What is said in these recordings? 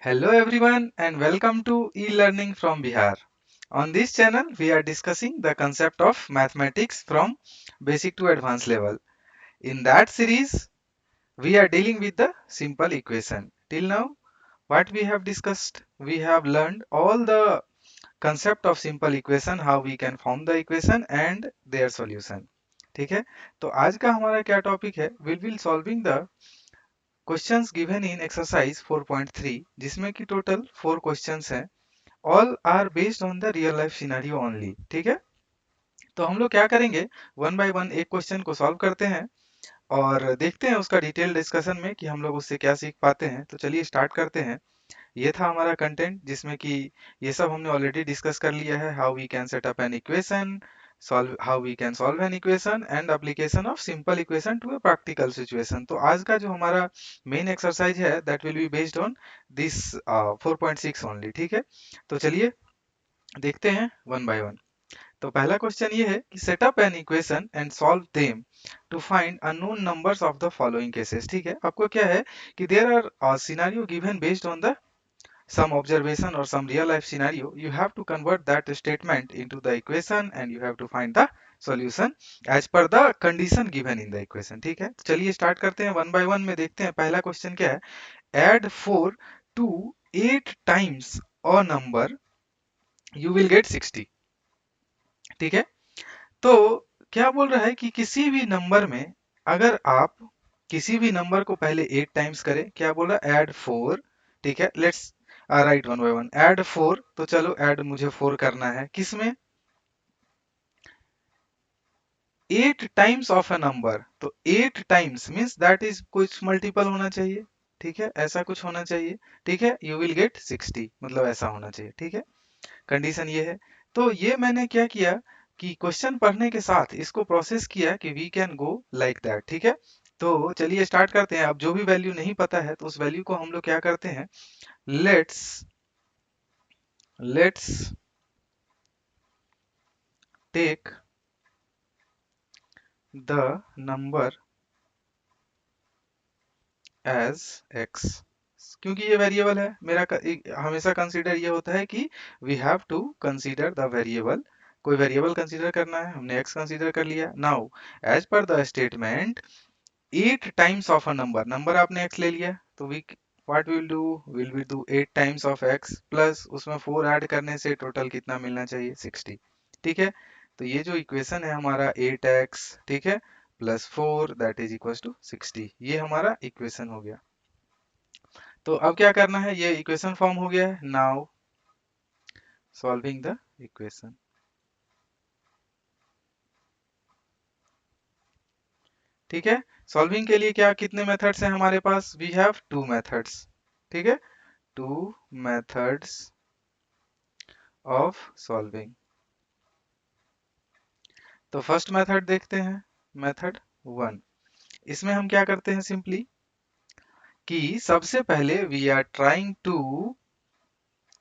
Hello everyone and welcome to e-learning from Bihar. On this channel we are discussing the concept of mathematics from basic to advanced level. In that series we are dealing with the simple equation. Till now what we have discussed, we have learned all the concept of simple equation, how we can form the equation and their solution. ठीक है, तो आज का हमारा क्या topic है, we will solving the questions given in exercise 4.3 जिसमें कि टोटल 4 क्वेश्चंस हैं। All are based on the real life scenario only. ठीक है, तो हम लोग क्या करेंगे, वन बाय वन एक क्वेश्चन को सॉल्व करते हैं और देखते हैं उसका डिटेल डिस्कशन में कि हम लोग उससे क्या सीख पाते हैं। तो चलिए स्टार्ट करते हैं। ये था हमारा कंटेंट जिसमें कि ये सब हमने ऑलरेडी डिस्कस कर लिया है, how we can set up an equation, solve how we can solve an equation and application of simple equation to a practical situation. तो आज का जो हमारा मेन एक्सरसाइज है that will be based on this 4.6 only. ठीक है, तो चलिए देखते हैं वन बाय वन। तो पहला क्वेश्चन ये है कि set up an equation and solve them to find unknown numbers of the following cases. ठीक है, आपको क्या है कि there are scenario given based on the some observation or some real life scenario, you have to convert that statement into the equation and you have to find the solution as per the condition given in the equation। ठीक है, तो चलिए start करते हैं one by one में। देखते हैं पहला क्वेश्चन क्या है, add 4 to 8 times a number you will get 60। ठीक है, तो क्या बोल रहा है कि किसी भी नंबर में अगर आप किसी भी नंबर को पहले 8 टाइम्स करें, क्या बोला, ऐड 4। ठीक है, let's write one by one. Add 4, तो चलो ऐड मुझे 4 करना है किसमें, 8 टाइम्स ऑफ अ नंबर। तो 8 टाइम्स मींस दैट इज कुछ मल्टीपल होना चाहिए। ठीक है, ऐसा कुछ होना चाहिए। ठीक है, यू विल गेट 60, मतलब ऐसा होना चाहिए। ठीक है, कंडीशन ये है। तो ये मैंने क्या किया कि क्वेश्चन पढ़ने के साथ इसको प्रोसेस किया कि we can go like that. ठीक है, तो चलिए स्टार्ट करते हैं। अब जो भी वैल्यू नहीं पता है तो उस वैल्यू को हम लोग क्या करते हैं, let's let's take the number as X. क्योंकि ये वेरिएबल है मेरा हमेशा कंसीडर ये होता है कि we have to consider the variable. कोई वेरिएबल कंसीडर करना है, हमने एक्स कंसीडर कर लिया। Now as per the statement 8 times of a number, number आपने x ले लिया तो we what will do, will we do 8 times of x plus उसमें 4 ऐड करने से टोटल कितना मिलना चाहिए, 60। ठीक है, तो ये जो इक्वेशन है हमारा 8x, ठीक है, plus 4 that is equal to 60, ये हमारा इक्वेशन हो गया। तो अब क्या करना है, ये इक्वेशन फॉर्म हो गया है। Now solving the equation. ठीक है, सॉल्विंग के लिए क्या कितने मेथड्स हैं हमारे पास, वी हैव टू मेथड्स। ठीक है, टू मेथड्स ऑफ सॉल्विंग। तो फर्स्ट मेथड देखते हैं, मेथड वन। इसमें हम क्या करते हैं सिंपली कि सबसे पहले we are trying to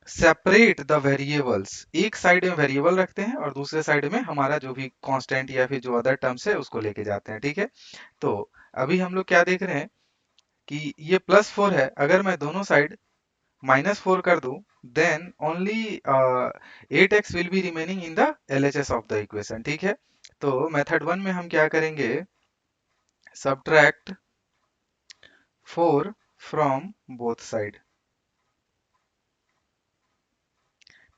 separate the variables. एक साइड में वेरिएबल रखते हैं और दूसरे साइड में हमारा जो भी कांस्टेंट या फिर जो अदर टर्म्स है उसको लेके जाते हैं। ठीक है, तो अभी हम लोग क्या देख रहे हैं कि ये +4 है, अगर मैं दोनों साइड -4 कर दूं then only 8x will be remaining in the LHS of the equation. ठीक है, तो मेथड वन में हम क्या करेंगे, सब्ट्रैक्ट 4 फ्रॉम बोथ साइड।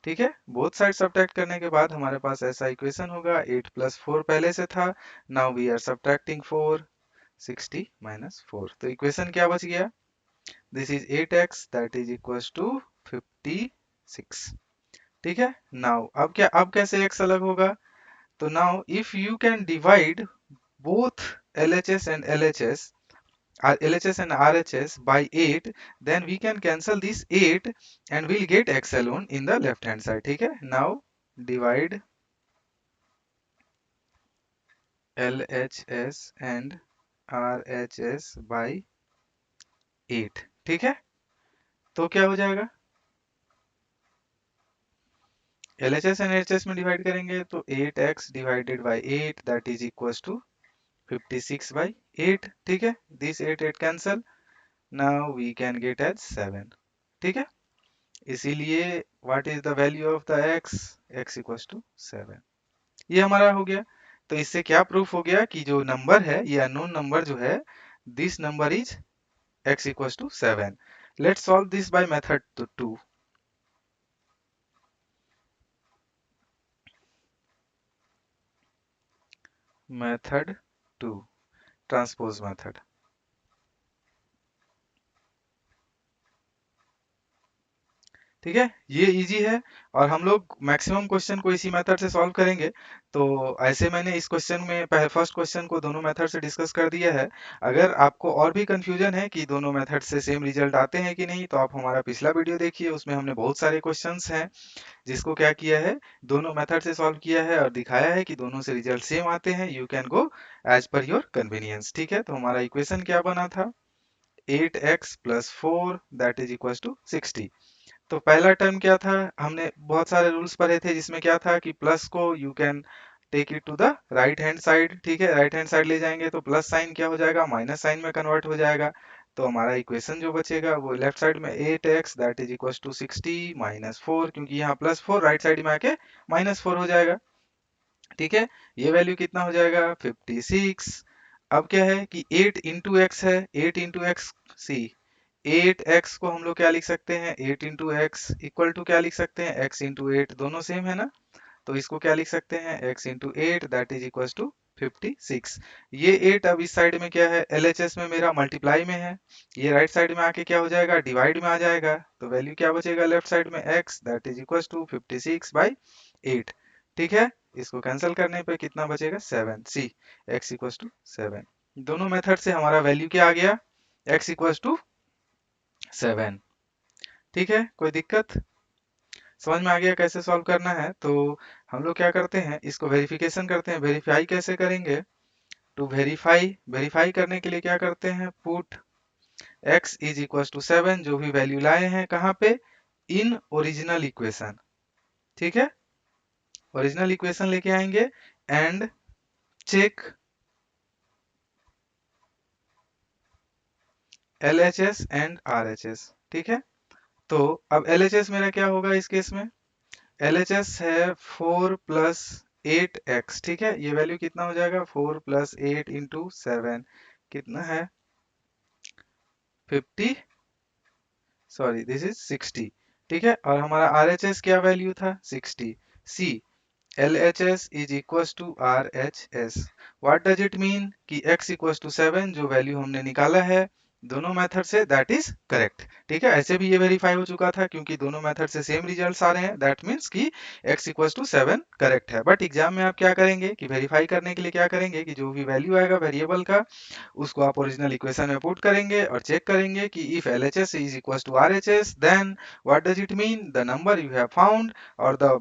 ठीक है, बोथ साइड सब्ट्रैक्ट करने के बाद हमारे पास ऐसा इक्वेशन होगा, 8 + 4 पहले से था। नाउ वी आर सब्ट्रैक्टिंग 4, 60 - 4, तो इक्वेशन क्या बच गया, this is 8x that is equal to 56। ठीक है, नाउ अब क्या, अब कैसे x अलग होगा, तो now if you can divide both LHS and LHS, LHS and RHS by 8, then we can cancel this 8 and we'll get x alone in the left hand side। ठीक है, now divide LHS and RHS by 8। ठीक है, तो क्या हो जाएगा, LHS and LHS में divide करेंगे तो 8x divided by 8 that is equal to 56/8। ठीक है, this 8 8 cancel, now we can get as 7। ठीक है, इसीलिए what is the value of the x, x equals to 7। ये हमारा हो गया। तो इससे क्या प्रूफ हो गया कि जो नंबर है ये अननोन नंबर जो है, this number is x equals to 7. Let's solve this by method 2. Method 2, transpose method. ठीक है, ये इजी है और हम लोग मैक्सिमम क्वेश्चन को इसी मेथड से सॉल्व करेंगे। तो ऐसे मैंने इस क्वेश्चन में पहले फर्स्ट क्वेश्चन को दोनों मेथड से डिस्कस कर दिया है। अगर आपको और भी कंफ्यूजन है कि दोनों मेथड से सेम रिजल्ट आते हैं कि नहीं, तो आप हमारा पिछला वीडियो देखिए, उसमें हमने बहुत सारे क्वेश्चंस हैं जिसको क्या किया है, दोनों मेथड से सॉल्व किया है और दिखाया है कि दोनों से रिजल्ट सेम आते हैं। You can go as per your convenience. ठीक है, तो हमारा इक्वेशन क्या बना था, 8x प्लस 4 दैट इज इक्वल टू 60। तो पहला टर्म क्या था, हमने बहुत सारे रूल्स पढ़े थे जिसमें क्या था कि प्लस को you can take it to the right hand side. ठीक है, राइट हैंड साइड ले जाएंगे तो प्लस साइन क्या हो जाएगा, माइनस साइन में कन्वर्ट हो जाएगा। तो हमारा इक्वेशन जो बचेगा वो लेफ्ट साइड में 8x that is equal to 60 minus 4, क्योंकि यहाँ प्लस 4 राइट साइड में आके माइनस 4 हो जाएगा। ठीक है, ये वैल्यू कितना हो जाएगा 56। अब क्या है कि 8 इंटू एक्स है, 8 इंटू एक्स, सी 8x को हम लोग क्या लिख सकते हैं, 8 इंटू एक्स इक्वल टू क्या लिख सकते हैं, x इंटू 8, दोनों सेम है ना, तो इसको क्या लिख सकते हैं, x into 8 that is equal to 56। ये 8 अब इस साइड में क्या है, LHS में मेरा मल्टीप्लाई में है, ये राइट साइड में आके क्या हो जाएगा, डिवाइड में आ जाएगा। तो वैल्यू क्या बचेगा लेफ्ट साइड में, x that is equal to 56 by 8। ठीक है, इसको कैंसिल करने पे कितना बचेगा, 7, सी x इक्वल टू 7। दोनों मेथड से हमारा वैल्यू क्या आ गया, x इक्वल टू 7। ठीक है, कोई दिक्कत, समझ में आ गया कैसे सॉल्व करना है। तो हम लोग क्या करते हैं, इसको वेरिफिकेशन करते हैं। वेरीफाई कैसे करेंगे, टू वेरीफाई, वेरीफाई करने के लिए क्या करते हैं, put x is equal to 7, जो भी वैल्यू लाए हैं कहाँ पे, इन ओरिजिनल इक्वेशन। ठीक है, ओरिजिनल इक्वेशन लेके आएंगे and check LHS and RHS। ठीक है, तो अब LHS मेरा क्या होगा इस केस में, LHS है 4 प्लस 8x। ठीक है, ये वैल्यू कितना हो जाएगा, 4 प्लस 8 इंटू 7 कितना है, 50, सॉरी दिस इज 60। ठीक है, और हमारा RHS क्या वैल्यू था, 60। सी LHS is equals to RHS। What does it mean कि x equals to 7 जो वैल्यू हमने निकाला है दोनों मेथड से, दैट इज करेक्ट। ठीक है, ऐसे भी ये वेरीफाई हो चुका था क्योंकि दोनों मेथड से सेम रिजल्ट्स आ रहे हैं, दैट मीन्स कि x इक्वल्स टू 7 करेक्ट है। बट एग्जाम में आप क्या करेंगे कि वेरीफाई करने के लिए क्या करेंगे कि जो भी वैल्यू आएगा वेरिएबल का, उसको आप ओरिजिनल इक्वेशन में पुट करेंगे और चेक करेंगे कि if LHS is equals to RHS then what does it mean, the number you have found or the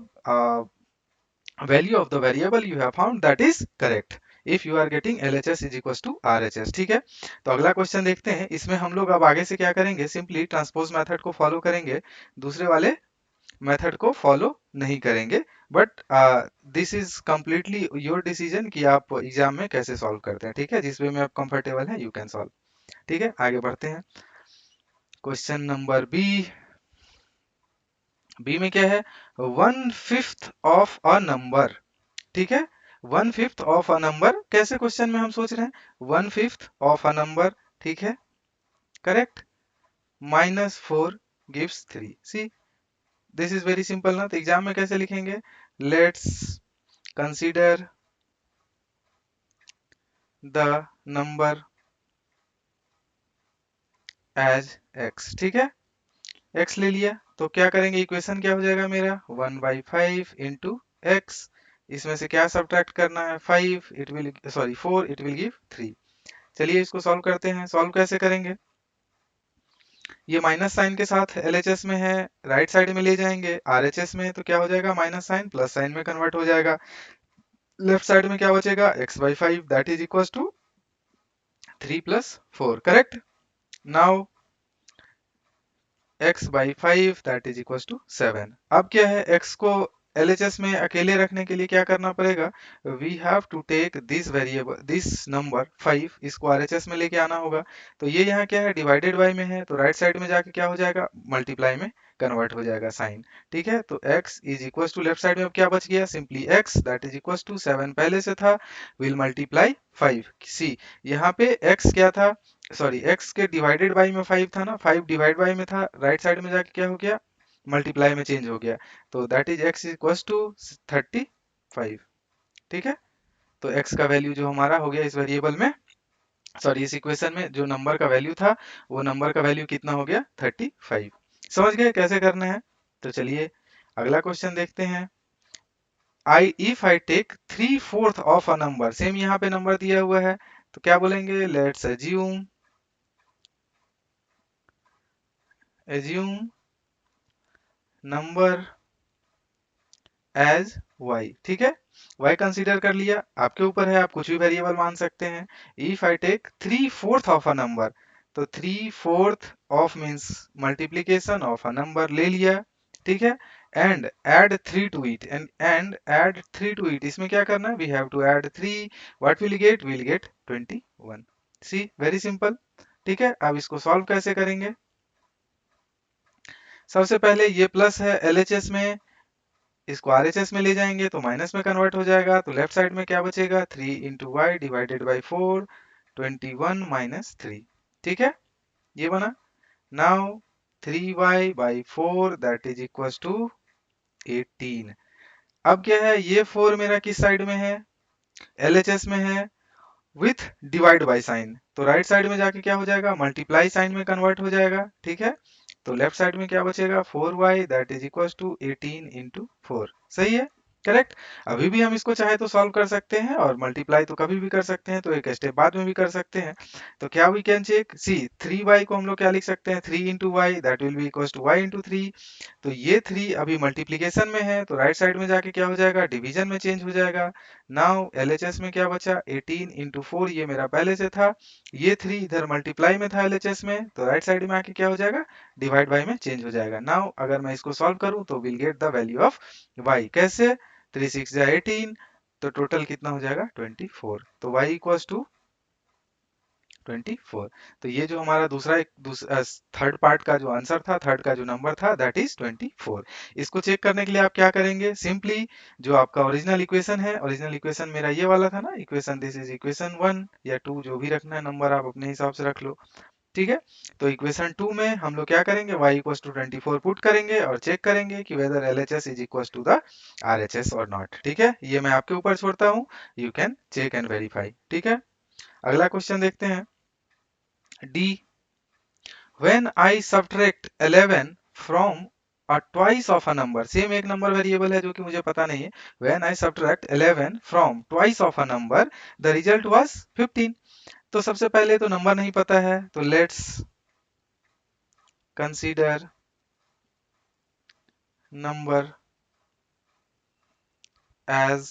value of the variable you have found that is correct if you are getting LHS is equals to RHS। ठीक है, तो अगला question देखते हैं। इसमें हम लोग अब आगे से क्या करेंगे, सिंपली ट्रांसपोज मेथड को फॉलो करेंगे, दूसरे वाले मेथड को फॉलो नहीं करेंगे। But this is completely your decision कि आप एग्जाम में कैसे सॉल्व करते हैं। ठीक है, जिस वे में आप कंफर्टेबल हैं यू कैन सॉल्व। ठीक है, आगे बढ़ते हैं। क्वेश्चन नंबर बी, बी में क्या है, 1/5 ऑफ अ नंबर। ठीक है, 1/5 ऑफ अ नंबर, कैसे क्वेश्चन में हम सोच रहे हैं, 1/5 ऑफ अ नंबर। ठीक है, correct, -4 gives 3। See this is very simple ना, तो एग्जाम में कैसे लिखेंगे, let's consider the number as x। ठीक है, x ले लिया तो क्या करेंगे, इक्वेशन क्या हो जाएगा मेरा, 1/5 इंटू एक्स, इसमें से क्या सब्ट्रैक्ट करना है, 5, it will sorry 4, it will give 3। चलिए इसको सॉल्व करते हैं। सॉल्व कैसे करेंगे, ये माइनस साइन के साथ LHS में है, राइट साइड में ले जाएंगे, RHS में है तो क्या हो जाएगा, माइनस साइन प्लस साइन में कन्वर्ट हो जाएगा। लेफ्ट साइड में क्या बचेगा, x/5 that is equal to 3 plus 4। Correct, now x/5 that is equal to 7। अब क्या है, x को LHS में अकेले रखने के लिए क्या करना पड़ेगा, we have to take this variable this number 5, इसको RHS में लेके आना होगा। तो ये यहाँ क्या है, डिवाइडेड बाय में है, तो राइट साइड में जाके क्या हो जाएगा, मल्टीप्लाई में कन्वर्ट हो जाएगा साइन। ठीक है, तो x is equal to, left side में अब क्या बच गया, simply x that is equal to 7 पहले से था, विल मल्टीप्लाई 5। सी यहाँ पे x क्या था, सॉरी x के डिवाइडेड बाय में 5 था ना, 5 डिवाइड बाय में था, राइट साइड में जाके क्या हो गया, मल्टीप्लाई में चेंज हो गया। तो that is x equal to 35। ठीक है, तो x का वैल्यू जो हमारा हो गया इस वेरिएबल में, सॉरी इस इक्वेशन में जो नंबर का वैल्यू था, वो नंबर का वैल्यू कितना हो गया, 35। समझ गए कैसे करना है। तो चलिए अगला क्वेश्चन देखते हैं। If I take 3/4 of a number, same यहाँ पे नंबर दिया हुआ है, तो क्या बोलेंगे, let's assume number as y। ठीक है, y कंसीडर कर लिया, आपके ऊपर है, आप कुछ भी वेरिएबल मान सकते हैं। If I take 3/4 of a number, तो 3/4 of means multiplication of a number ले लिया। ठीक है, and add 3 to it, and add 3 to it, इसमें क्या करना है, we have to add 3, what will get 21। See very simple. ठीक है, अब इसको सॉल्व कैसे करेंगे, सबसे पहले ये प्लस है LHS में, इसको RHS में ले जाएंगे तो माइनस में कन्वर्ट हो जाएगा, तो लेफ्ट साइड में क्या बचेगा, 3 into y divided by 4, 21 minus 3। ठीक है, ये बना। Now 3y by 4 that is equal to 18। अब क्या है, ये 4 मेरा किस साइड में है, LHS में है, विथ डिवाइड बाय साइन, तो राइट साइड में जाके क्या हो जाएगा, मल्टीप्लाई साइन में कन्वर्ट हो जाएगा। ठीक है, तो लेफ्ट साइड में क्या बचेगा, 4y that is equal to 18 into 4। सही है, करेक्ट। अभी भी हम इसको चाहे तो सॉल्व कर सकते हैं, और मल्टीप्लाई तो कभी भी कर सकते हैं, तो एक स्टेप बाद में भी कर सकते हैं। तो क्या we can check, C 3y को हम लोग क्या लिख सकते हैं, 3 into y that will be equal to y into 3। तो ये 3 अभी मल्टीप्लीकेशन में है, तो राइट साइड में जाके क्या हो जाएगा, डिवीजन में चेंज हो जाएगा। नाउ LHS में क्या बचा, 18 इंटू 4, ये मेरा पहले से था, ये 3 इधर मल्टीप्लाई में था LHS में, तो राइट साइड में आके क्या हो जाएगा, डिवाइड बाय में चेंज हो जाएगा। नाउ अगर मैं इसको सॉल्व करूं तो will get the value of y, कैसे, 3 6 जा 18, तो टोटल कितना हो जाएगा, 24। तो y इक्वल्स टू 24। तो ये जो हमारा थर्ड पार्ट का जो आंसर था, थर्ड का जो नंबर था, दैट इज 24। इसको चेक करने के लिए आप क्या करेंगे, सिंपली जो आपका ओरिजिनल इक्वेशन है, ओरिजिनल इक्वेशन मेरा ये वाला था ना, इक्वेशन दिस इज इक्वेशन 1 या 2, जो भी रखना है नंबर आप अपने हिसाब से रख लो। ठीक है, तो इक्वेशन 2 में हम लोग क्या करेंगे, y इक्वल टू 24 पुट करेंगे और चेक करेंगे कि whether LHS is equal to the RHS और नॉट। ठीक है, ये मैं आपके ऊपर छोड़ता हूँ, you can check and verify. ठीक है, अगला क्वेश्चन देखते हैं। D, when I subtract 11 from a twice of a number, same एक नंबर वेरिएबल है जो कि मुझे पता नहीं है, when I subtract 11 from twice of a number the result was 15। तो सबसे पहले तो नंबर नहीं पता है, तो लेट्स कंसीडर नंबर एज,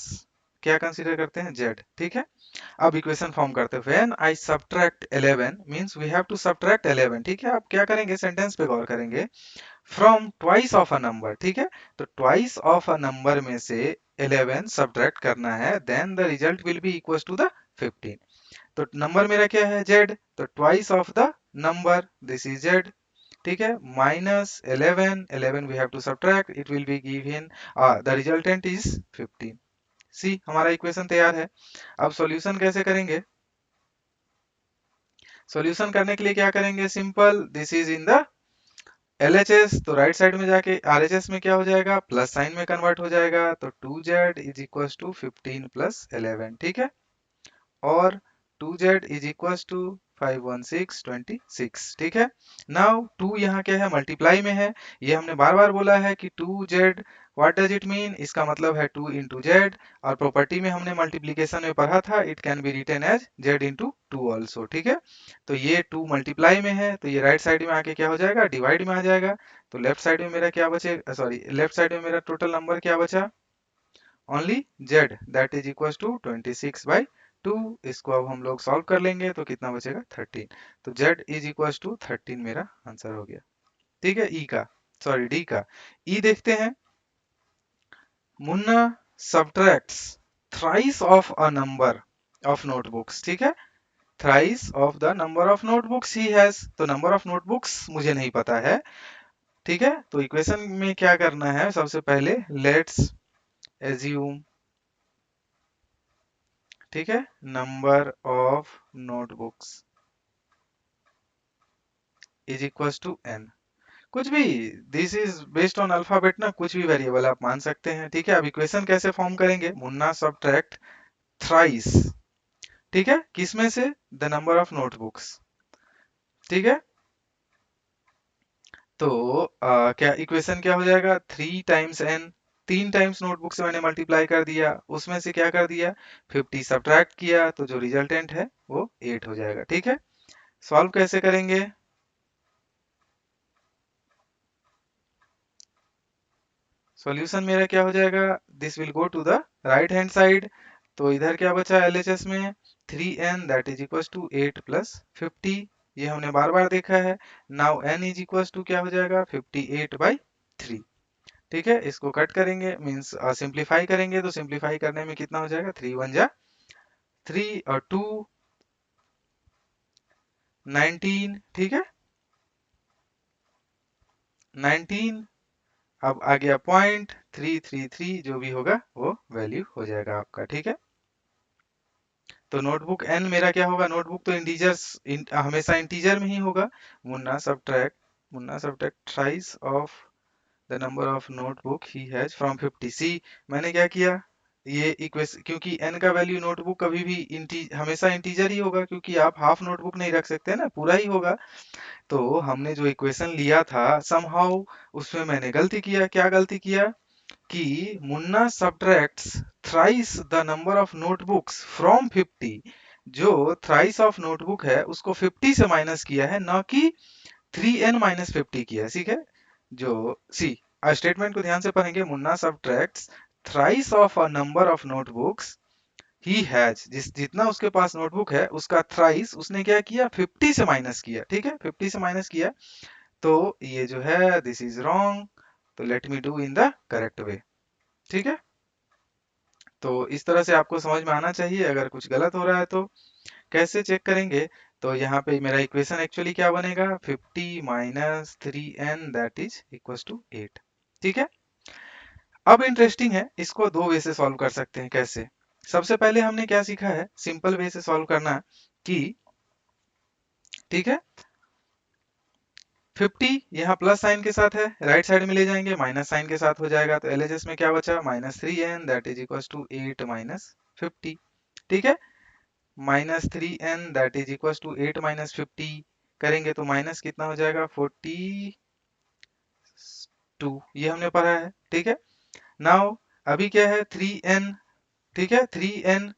क्या कंसीडर करते हैं, z। ठीक है, अब इक्वेशन फॉर्म करते हैं, when I subtract 11 means we have to subtract 11। ठीक है, अब क्या करेंगे, सेंटेंस पे गौर करेंगे, from twice of a number. ठीक है, तो ट्वाइस ऑफ अ नंबर में से 11 सब्ट्रैक्ट करना है, then the result will be equal to the 15। तो नंबर मेरा क्या है, z, तो twice of the number, this is z। ठीक है, minus 11, 11 we have to subtract, it will be given, the resultant is 15। See हमारा इक्वेशन तैयार है। अब सॉल्यूशन कैसे करेंगे, सॉल्यूशन करने के लिए क्या करेंगे, simple, this is in the LHS, तो राइट साइड में जाके RHS में क्या हो जाएगा, प्लस साइन में कन्वर्ट हो जाएगा, तो 2z is equal to 15 plus 11। ठीक है, और 2z इज इक्वल टू 51626। ठीक है, नाउ 2 यहाँ क्या है, मल्टीप्लाई में है, ये हमने बार बार बोला है कि 2z, what does it mean, इसका मतलब है 2 इंटू जेड, और प्रॉपर्टी में हमने मल्टीप्लीकेशन में पढ़ा था, it can be written as z into 2 also. ठीक है, तो ये 2 मल्टीप्लाई में है, तो ये राइट साइड में आके क्या हो जाएगा, डिवाइड में आ जाएगा। तो लेफ्ट साइड में मेरा क्या बचे, सॉरी लेफ्ट साइड में मेरा टोटल नंबर क्या बचा, only z that is equal to 26 by 2। इसको अब हम लोग सॉल्व कर लेंगे तो कितना बचेगा, 13। तो z इज इक्वल टू 13 मेरा आंसर हो गया। ठीक है, ई का, सॉरी डी का। ई देखते हैं, Munna subtracts thrice of a number of notebooks, ठीक है, thrice of the number of notebooks he has, तो number of notebooks मुझे नहीं पता है, ठीक है। तो इक्वेशन में क्या करना है, सबसे पहले लेट्स एज्यूम, ठीक है, number of notebooks is equal to n, कुछ भी, this is based on alphabet ना, कुछ भी वेरिएबल आप मान सकते हैं, ठीक है। अब इक्वेशन कैसे फॉर्म करेंगे, मुन्ना सब्ट्रैक्ट थ्राइस, ठीक है, किसमें से, द नंबर ऑफ नोटबुक्स, ठीक है। तो क्या इक्वेशन क्या हो जाएगा, 3 टाइम्स एन, 3 टाइम्स नोटबुक से मैंने मल्टीप्लाई कर दिया, उसमें से क्या कर दिया, 50 सब्ट्रैक्ट किया, तो जो रिजल्टेंट है वो 8 हो जाएगा, ठीक है। सॉल्व कैसे करेंगे, सॉल्यूशन मेरा क्या हो जाएगा, this will go to the right hand side, तो इधर क्या बचा एलएचएस में, 3n that is equal to 8 plus 50, ये हमने बार बार देखा है। Now n is equal to क्या हो जाएगा, 58/3, ठीक है। इसको कट करेंगे, मीन्स सिंप्लीफाई करेंगे, तो सिंप्लीफाई करने में कितना हो जाएगा, 3 1 जा 3 और 2 19, ठीक है, 19, अब आ गया पॉइंट 333, जो भी होगा वो वैल्यू हो जाएगा आपका, ठीक है। तो नोटबुक एन मेरा क्या होगा, नोटबुक तो इंटीजर्स हमेशा इंटीजर में ही होगा, Munna subtract thrice of the number of notebook he has from 50, सी मैंने क्या किया, ये इक्वेशन, क्योंकि n का वैल्यू नोटबुक कभी भी हमेशा इंटीजर ही होगा, क्योंकि आप हाफ नोटबुक नहीं रख सकते ना, पूरा ही होगा। तो हमने जो इक्वेशन लिया था समहाउ, उसमें मैंने गलती किया, क्या गलती किया कि Munna subtracts thrice the number of notebooks from 50, जो थ्राइस ऑफ नोटबुक है उसको 50 से माइनस किया है, न कि 3n-50 किया है, ठीक है। जो सी स्टेटमेंट को ध्यान से पढ़ेंगे, Munna subtracts thrice of a number of notebooks he has, जितना उसके पास नोटबुक है उसका थ्राइस उसने क्या किया, 50 से माइनस किया, ठीक है, 50 से माइनस किया, तो ये जो है दिस इज रॉन्ग, तो let me do in the correct way, ठीक है। तो इस तरह से आपको समझ में आना चाहिए, अगर कुछ गलत हो रहा है तो कैसे चेक करेंगे, तो यहाँ पे मेरा इक्वेशन एक्चुअली क्या बनेगा, 50 minus 3n that is equal to 8, ठीक है। अब इंटरेस्टिंग है, इसको दो वे से सॉल्व कर सकते हैं, कैसे, सबसे पहले हमने क्या सीखा है, सिंपल वे से सॉल्व करना, कि ठीक है 50 यहाँ प्लस साइन के साथ है, राइट साइड में ले जाएंगे, माइनस साइन के साथ हो जाएगा, तो एलएचएस में क्या बचा, -3n that is equal to 8 minus 50, ठीक है, -3n that is equal to 8 minus 50, करेंगे तो माइनस कितना हो जाएगा, 42, ये हमने पढ़ा है, ठीक है। नाउ अभी क्या है, 3n, ठीक है, 3n,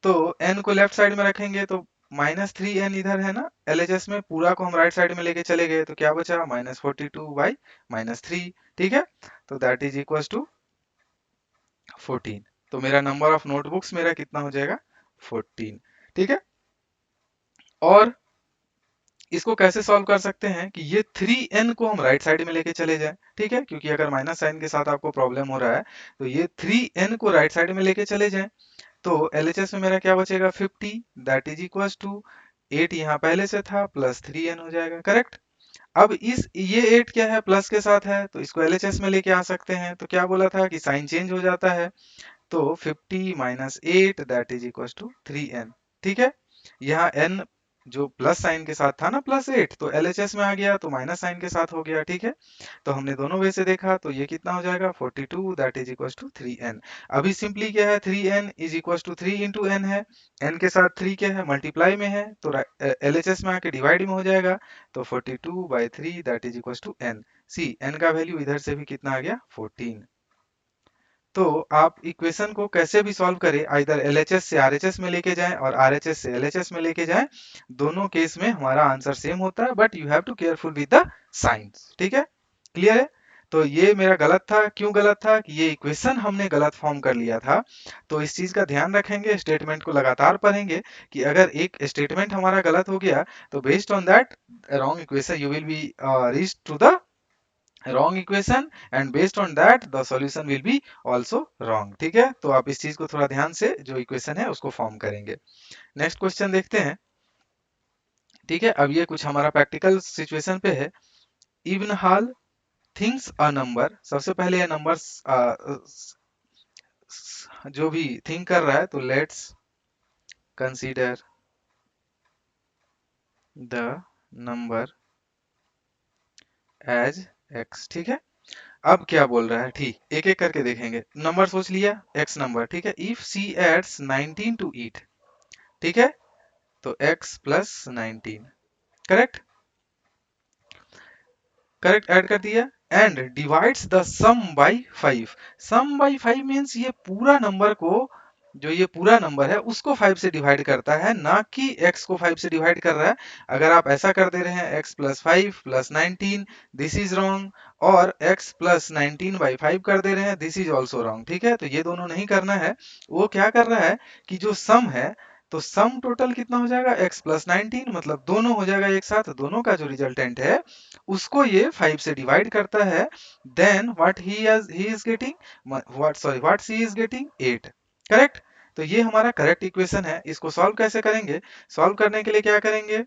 तो n को लेफ्ट साइड में रखेंगे, तो -3n इधर है ना, एलएचएस में पूरा को हम राइट साइड में लेके चले गए, तो क्या बचा, -42/-3, ठीक है, तो दैट इज इक्वल टू 14, तो मेरा नंबर ऑफ नोटबुक्स मेरा कितना हो जाएगा, 14, ठीक है। और इसको कैसे सॉल्व कर सकते हैं कि ये 3n को हम राइट साइड में लेके चले जाएं, ठीक है, क्योंकि अगर माइनस साइन के साथ आपको प्रॉब्लम हो रहा है, तो ये 3n को राइट साइड में लेके चले जाएं, तो एलएचएस में मेरा क्या बचेगा, 50 दैट इज इक्वल टू 8 यहाँ पहले से था प्लस 3n हो जाएगा, करेक्ट। अब इस ये 8 क्या है, प्लस के साथ है, तो इसको एलएचएस में लेके आ सकते हैं, तो क्या बोला था कि साइन चेंज हो जाता है, तो 50 minus 8 that is equal to 3n, ठीक है। यहाँ n जो प्लस साइन के साथ था ना, +8, तो एलएचएस में आ गया, तो माइनस साइन के साथ हो गया, ठीक है। तो हमने दोनों वे से देखा, तो ये कितना हो जाएगा, 42 that is equal to 3n। अभी सिंपली क्या है, 3n is equal to 3 into n है, n के साथ 3 क्या है, मल्टीप्लाई में है, तो एलएचएस में आके डिवाइड में हो जाएगा, तो 42/3 that is equal to n, see n का वैल्यू इधर से भी कितना आ गया, 14। तो आप इक्वेशन को कैसे भी सॉल्व करें, आइदर एलएचएस से आरएचएस में लेके जाएं और आरएचएस से एलएचएस में लेके जाएं, दोनों केस में हमारा आंसर सेम होता है, but you have to careful with the signs, ठीक है, क्लियर है। तो ये मेरा गलत था, क्यों गलत था कि ये इक्वेशन हमने गलत फॉर्म कर लिया था, तो इस चीज का ध्यान रखेंगे, स्टेटमेंट को लगातार पढ़ेंगे, कि अगर एक स्टेटमेंट हमारा गलत हो गया, तो based on that wrong equation you will be reach to the wrong equation and based on that the solution will be also wrong। ठीक है, तो आप इस चीज को थोड़ा ध्यान से जो इक्वेशन है उसको फॉर्म करेंगे। नेक्स्ट क्वेश्चन देखते हैं। ठीक है, अब ये कुछ हमारा प्रैक्टिकल सिचुएशन पे है। Even hall things a number, सबसे पहले ये नंबर्स जो भी थिंक कर रहा है तो let's consider the number as x. ठीक है, अब क्या बोल रहा है, ठीक एक एक करके देखेंगे। नंबर सोच लिया, एक्स नंबर। ठीक है, if she adds 19 to it. ठीक है, तो x plus 19, correct, correct add कर दिया। And divides the sum by 5। Sum by 5 means ये पूरा नंबर को, जो ये पूरा नंबर है उसको 5 से डिवाइड करता है, ना कि x को 5 से डिवाइड कर रहा है। अगर आप ऐसा कर दे रहे हैं x plus 5 plus 19, this is wrong. और x प्लस 19 बाई 5 कर दे रहे हैं, दिस इज ऑल्सो रॉन्ग। ठीक है, तो ये दोनों नहीं करना है। वो क्या कर रहा है कि जो सम है, तो सम टोटल कितना हो जाएगा, x प्लस 19, मतलब दोनों हो जाएगा एक साथ, दोनों का जो रिजल्टेंट है उसको ये 5 से डिवाइड करता है। Then what he is getting, what she is getting 8, correct. तो ये हमारा करेक्ट इक्वेशन है। इसको सॉल्व कैसे करेंगे, सॉल्व करने के लिए क्या करेंगे,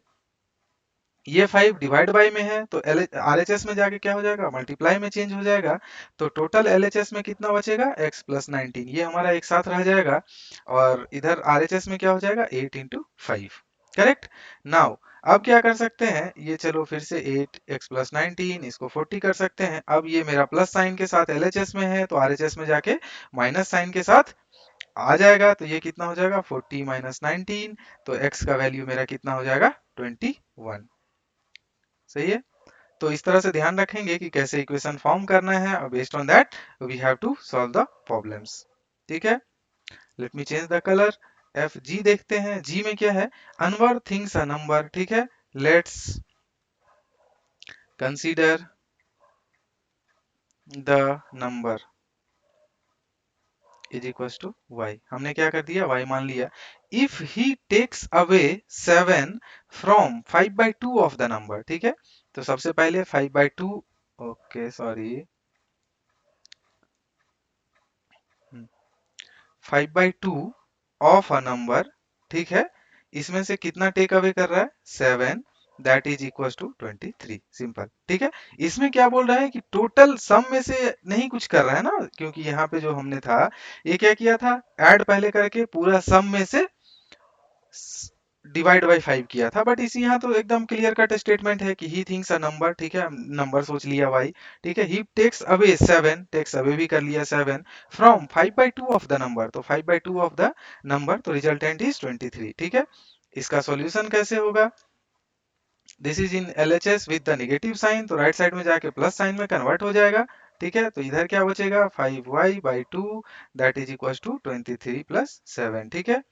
ये 5 डिवाइड बाय में है तो आरएचएस में जाके क्या हो जाएगा, मल्टीप्लाई में चेंज हो जाएगा। तो टोटल एलएचएस में कितना बचेगा, x प्लस 19, ये हमारा एक साथ रह जाएगा। और इधर आरएचएस में क्या हो जाएगा, 8 इंटू 5, करेक्ट। नाउ अब क्या कर सकते हैं, ये चलो फिर से 8 x प्लस 19, इसको 40 कर सकते हैं। अब ये मेरा प्लस साइन के साथ एलएचएस में है तो आरएचएस में जाके माइनस साइन के साथ आ जाएगा। तो ये कितना हो जाएगा, 40 माइनस 19, तो x का वैल्यू मेरा कितना हो जाएगा, 21। सही है, तो इस तरह से ध्यान रखेंगे कि कैसे इक्वेशन फॉर्म करना है और based on that we have to solve the problems. ठीक है, let me change the colour. F G देखते हैं, जी में क्या है, अनवर थिंग्स अ नंबर। ठीक है, let's consider the number is equal to y. हमने क्या कर दिया, वाई मान लिया। If he takes away 7 from 5/2 of the number. ठीक है, तो सबसे पहले 5/2, okay sorry, 5/2 of a number. ठीक है, इसमें से कितना टेक अवे कर रहा है, 7, that is equal to 23, simple. ठीक है, इसमें क्या बोल रहा है कि टोटल सम में से नहीं कुछ कर रहा है ना, क्योंकि यहाँ पे जो हमने था, ये क्या किया था, ऐड पहले करके पूरा सम में से डिवाइड बाई 5 किया था। बट इसी यहाँ तो एकदम क्लियर कट स्टेटमेंट है कि ही थिंक्स अ नंबर। ठीक है, नंबर सोच लिया y। ठीक है, ही टेक्स अवे 7, टेक्स अवे भी कर लिया 7 फ्रॉम 5/2 ऑफ द नंबर, तो 5/2 ऑफ द नंबर, तो रिजल्टेंट इज 23। ठीक है, इसका सॉल्यूशन कैसे होगा, this is in LHS with the negative sign, तो राइट साइड में जाके प्लस साइन में कन्वर्ट हो जाएगा। ठीक है, तो इधर क्या बचेगा, 5y/2, that is equal to 23 plus 7। ठीक है,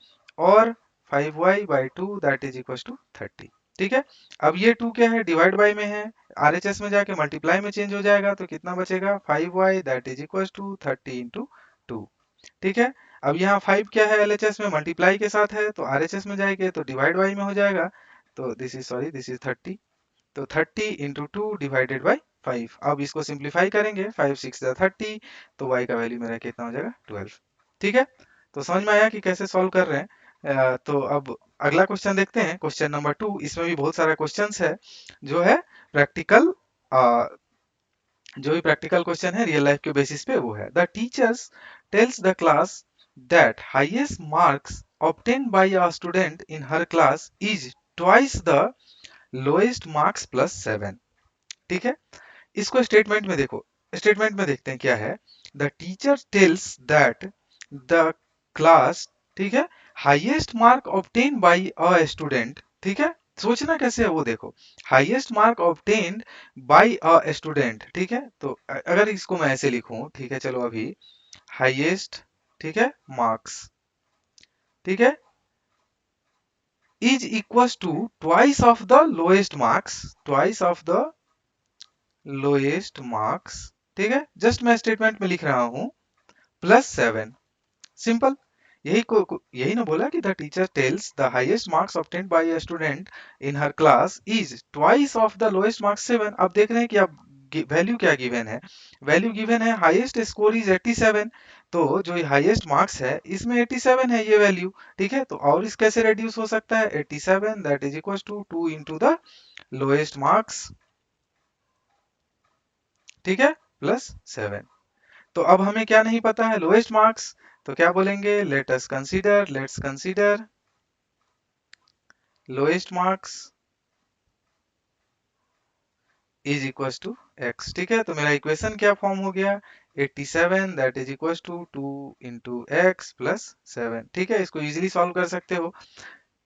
और 5y/2 that is equal to 30। ठीक है, अब ये 2 क्या है, डिवाइड बाय में है, आरएचएस में जाके मल्टीप्लाई में चेंज हो जाएगा, तो कितना बचेगा, 5y that is equal to 30 into 2। ठीक है, अब यहाँ 5 क्या है, एलएचएस में मल्टीप्लाई के साथ है, तो आरएचएस में जाएंगे तो डिवाइड बाय में हो जाएगा। तो this is sorry, this is 30, तो 30 इंटू 2 डिवाइडेड बाई 5। अब इसको सिंप्लीफाई करेंगे, 5 6 30, तो y का वैल्यू मेरा कितना हो जाएगा, 12। ठीक है, तो समझ में आया कि कैसे सॉल्व कर रहे हैं। तो अब अगला क्वेश्चन देखते हैं, क्वेश्चन नंबर 2। इसमें भी बहुत सारा क्वेश्चंस है जो है प्रैक्टिकल, जो भी प्रैक्टिकल क्वेश्चन है रियल लाइफ के बेसिस पे, वो है the teachers tells the class that highest marks obtained by a student in her class is twice the lowest marks plus 7। ठीक है, इसको स्टेटमेंट में देखो, स्टेटमेंट में देखते हैं क्या है, the teacher tales that the class, ठीक है, highest mark obtain bye a student. ठीक है, सोचना कैसे है वो देखो, highest mark obtained by a student. ठीक है, तो अगर इसको मैं ऐसे लिखूं, ठीक है, चलो अभी हाईएस्ट, ठीक है, मार्क्स, ठीक है, is equals to twice of the lowest marks, twice of the lowest marks. ठीक है, जस्ट मैं स्टेटमेंट में लिख रहा हूं, प्लस 7, सिंपल। यही ना बोला कि the teacher tells the highest marks obtained by a student in her class is twice of the lowest marks 7। अब देख रहे हैं कि अब वैल्यू क्या गिवन है? वैल्यू गिवन है हाईएस्ट स्कोर इज 87। तो जो ये हाईएस्ट मार्क्स है इसमें 87 है ये वैल्यू। ठीक है, तो और इस कैसे रेड्यूस हो सकता है? 87 that is equal to 2 into the lowest marks, ठीक है, प्लस 7। तो अब हमें क्या नहीं पता है? Lowest marks. तो क्या बोलेंगे? Let's consider lowest marks is equal to x. ठीक है, तो मेरा इक्वेशन क्या फॉर्म हो गया? 87 that is equal to 2 into x plus 7। ठीक है, इसको इजीली सॉल्व कर सकते हो।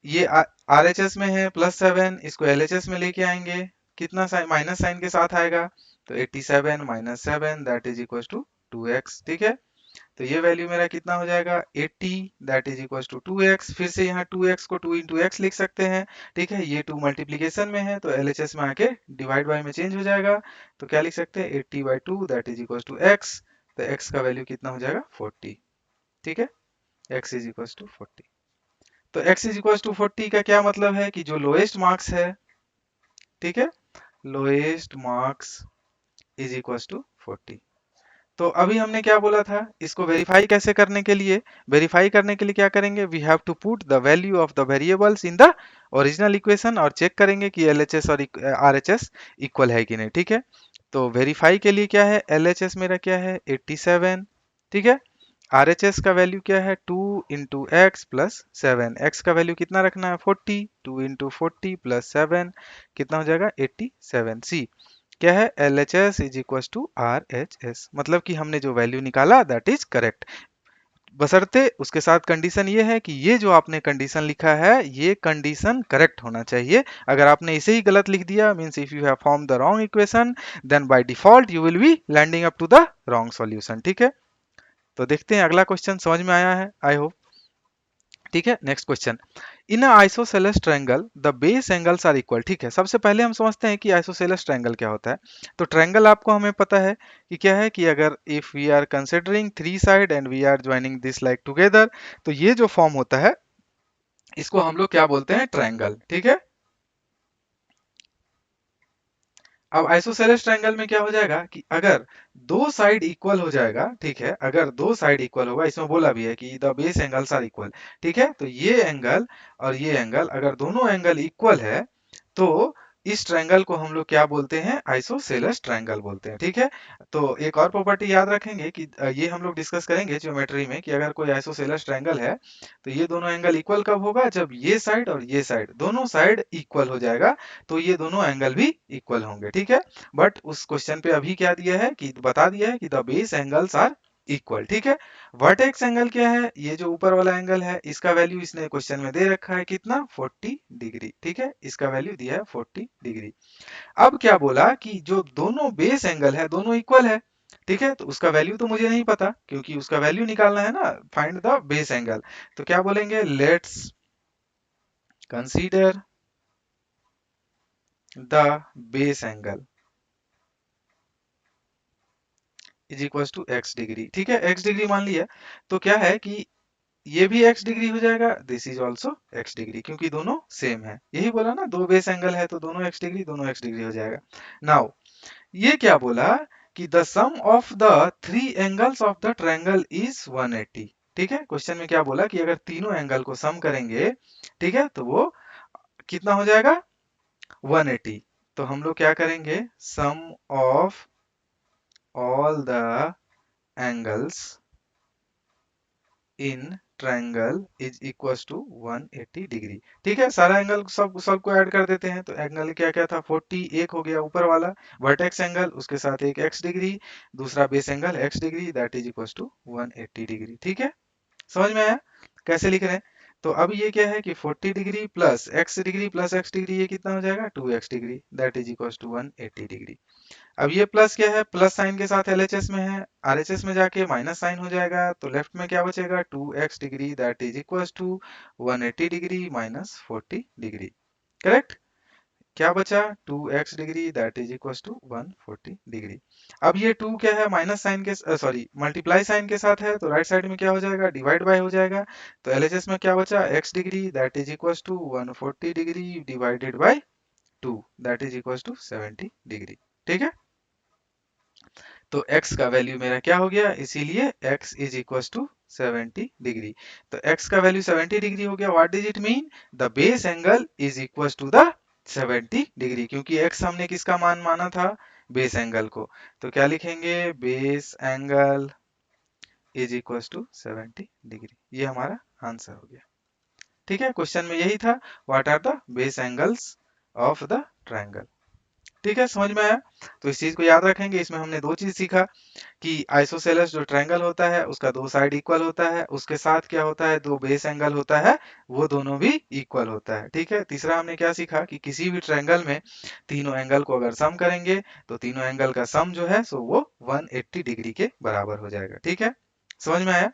ये आर एच एस में है +7, इसको एल एच एस में लेके आएंगे, कितना साइन माइनस साइन के साथ आएगा, तो 87 minus 7 that is equal to 2x। ठीक है, तो ये वैल्यू मेरा कितना हो जाएगा? 80 that is equal to 2x। फिर से यहाँ 2x को 2 इंटू एक्स लिख सकते हैं। ठीक है, ये 2 मल्टीप्लीकेशन में है तो एलएचएस में आके डिवाइड बाय में चेंज हो जाएगा। तो क्या लिख सकते हैं? 80/2 that is equal to x। तो x का वैल्यू कितना हो जाएगा? 40। ठीक है, x इज इक्वल टू 40। तो x इज इक्वल टू 40 का क्या मतलब है कि जो लोएस्ट मार्क्स है, ठीक है, lowest marks is equal to 40। तो अभी हमने क्या बोला था? इसको वेरीफाई कैसे करने के लिए? वेरीफाई करने के लिए क्या करेंगे? We have to put the value of the variables in the original equation और चेक करेंगे कि एलएचएस और आरएचएस इक्वल है कि नहीं। ठीक है, तो वेरीफाई के लिए क्या है? एलएचएस मेरा क्या है? 87। ठीक है, आरएचएस का वैल्यू क्या है? 2 इंटू एक्स प्लस 7। एक्स का वैल्यू कितना रखना है? 40। 2 इंटू 40 प्लस 7 कितना हो जाएगा? 87। सी क्या है? L H S is equal to R H S, मतलब कि हमने जो वैल्यू निकाला दैट इज करेक्ट। बशर्ते उसके साथ कंडीशन ये है कि ये जो आपने कंडीशन लिखा है ये कंडीशन करेक्ट होना चाहिए। अगर आपने इसे ही गलत लिख दिया, means if you have form the wrong equation, then by default you will be landing up to the wrong solution. ठीक है, तो देखते हैं अगला क्वेश्चन समझ में आया है, आई होप। ठीक है, next question. In isosceles triangle the base angles are equal. ठीक है, सबसे पहले हम समझते हैं कि आइसोसेलेस ट्रायंगल क्या होता है। तो ट्रायंगल आपको हमें पता है कि क्या है, कि अगर if we are considering three side and we are joining this like together, तो ये जो फॉर्म होता है इसको हम लोग क्या बोलते हैं? ट्रायंगल। ठीक है, अब आइसोसेलेस ट्रायंगल में क्या हो जाएगा कि अगर दो साइड इक्वल हो जाएगा, ठीक है, अगर दो साइड इक्वल होगा, इसमें बोला भी है कि the base angles are equal. ठीक है, तो ये एंगल और ये एंगल, अगर दोनों एंगल इक्वल है तो इस ट्रायंगल को हम लोग क्या बोलते हैं? आइसोसेलेस ट्रायंगल बोलते हैं। ठीक है, तो एक और प्रॉपर्टी याद रखेंगे कि ये हम लोग डिस्कस करेंगे ज्योमेट्री में, कि अगर कोई आइसोसेलेस ट्रायंगल है तो ये दोनों एंगल इक्वल कब होगा? जब ये साइड और ये साइड दोनों साइड इक्वल हो जाएगा, तो ये दोनों एंगल भी इक्वल होंगे। ठीक है, बट उस क्वेश्चन पे अभी क्या दिया है कि बता दिया है कि the base angles are equal. ठीक है, वर्टेक्स एंगल क्या है? ये जो ऊपर वाला एंगल है इसका वैल्यू इसने क्वेश्चन में दे रखा है कितना? 40 डिग्री। ठीक है, इसका वैल्यू दिया है 40 डिग्री। अब क्या बोला कि जो दोनों बेस एंगल है दोनों इक्वल है। ठीक है, तो उसका वैल्यू तो मुझे नहीं पता, क्योंकि उसका वैल्यू निकालना है ना, फाइंड द बेस एंगल। तो क्या बोलेंगे? Let's consider the base angle is equal to x degree. ठीक है, एक्स डिग्री मान लिया, तो क्या है कि ये भी एक्स डिग्री हो जाएगा, this is also x degree, क्योंकि दोनों सेम है। यही बोला ना, दो बेस एंगल है तो दोनों एक्स डिग्री, दोनों एक्स डिग्री हो जाएगा। नाउ ये क्या बोला कि the sum of the three angles of the triangle is 180। ठीक है, क्वेश्चन में क्या बोला कि अगर तीनों एंगल को सम करेंगे, ठीक है, तो वो कितना हो जाएगा? 180। तो हम लोग क्या करेंगे? Sum of all the angles in triangle is equal to 180 degree. ठीक है, सारा एंगल सबको ऐड कर देते हैं। तो एंगल क्या क्या था? 40 एक हो गया ऊपर वाला वर्टेक्स एंगल, उसके साथ एक एक्स डिग्री, दूसरा base angle x degree, that is equal to 180 degree. ठीक है, समझ में आया कैसे लिख रहे हैं? तो अब ये क्या है कि 40 डिग्री प्लस एक्स डिग्री, ये कितना हो जाएगा? 2x degree, that is equal to 180 degree. अब ये प्लस क्या है? प्लस साइन के साथ एलएचएस में है, आरएचएस में जाके माइनस साइन हो जाएगा, तो लेफ्ट में क्या बचेगा? 2x degree, that is equal to 180 degree minus 40 degree. Correct? क्या बचा? 2x degree, that is equal to 140 degree. अब ये 2 क्या है? माइनस साइन के सॉरी मल्टीप्लाई साइन के साथ है, तो राइट साइड में क्या हो जाएगा? डिवाइड बाय हो जाएगा। तो एलएचएस में क्या बचा? x degree, that is equal to 140 degree divided by 2, that is equal to 70 degree. ठीक है, तो x का वैल्यू मेरा क्या हो गया, इसीलिए x is equal to 70 degree. तो x का वैल्यू 70 डिग्री हो गया। What does it mean, the base angle is equal to the 70 degree, क्योंकि x हमने किसका मान माना था, बेस एंगल को। तो क्या लिखेंगे, base angle is equal to 70 degree. ये हमारा आंसर हो गया। ठीक है, क्वेश्चन में यही था, what are the base angles of the triangle. ठीक है, समझ में आया। तो इस चीज को याद रखेंगे। इसमें हमने दो चीज सीखा कि आइसोसेलेस जो ट्रायंगल होता है उसका दो साइड इक्वल होता है, उसके साथ क्या होता है, दो बेस एंगल होता है, वो दोनों भी इक्वल होता है। ठीक है, तीसरा हमने क्या सीखा कि किसी भी ट्रायंगल में तीनों एंगल को अगर सम करेंगे तो तीनों एंगल का सम जो है सो वो 180 डिग्री के बराबर हो जाएगा। ठीक है, समझ में आया।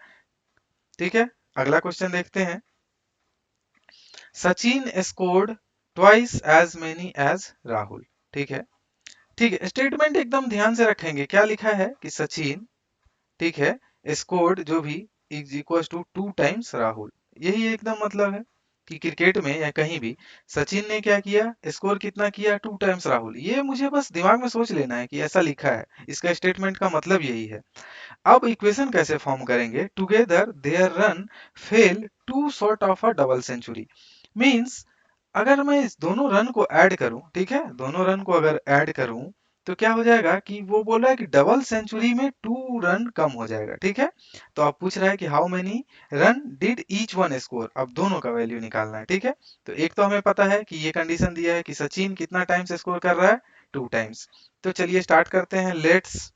ठीक है, अगला क्वेश्चन देखते हैं। Sachin scored twice as many as Rahul. ठीक है, ठीक है, स्टेटमेंट एकदम ध्यान से रखेंगे। क्या लिखा है कि सचिन, ठीक है, स्कोर्ड जो भी is equal to 2 times Rahul. यही एकदम मतलब है कि क्रिकेट में या कहीं भी सचिन ने क्या किया, स्कोर कितना किया, 2 टाइम्स राहुल। ये मुझे बस दिमाग में सोच लेना है कि ऐसा लिखा है, इसका स्टेटमेंट का मतलब यही है। अब इक्वेशन कैसे फॉर्म करेंगे, together their run fell two short of a double century. मींस अगर मैं इस दोनों रन को ऐड करूं, ठीक है, दोनों रन को अगर ऐड करूं तो क्या हो जाएगा कि वो बोल रहा है कि डबल सेंचुरी में 2 रन कम हो जाएगा। ठीक है, तो आप पूछ रहा है कि how many run did each one score. अब दोनों का वैल्यू निकालना है। ठीक है, तो एक तो हमें पता है कि ये कंडीशन दिया है कि सचिन कितना टाइम्स स्कोर कर रहा है, 2 टाइम्स। तो चलिए स्टार्ट करते हैं। लेट्स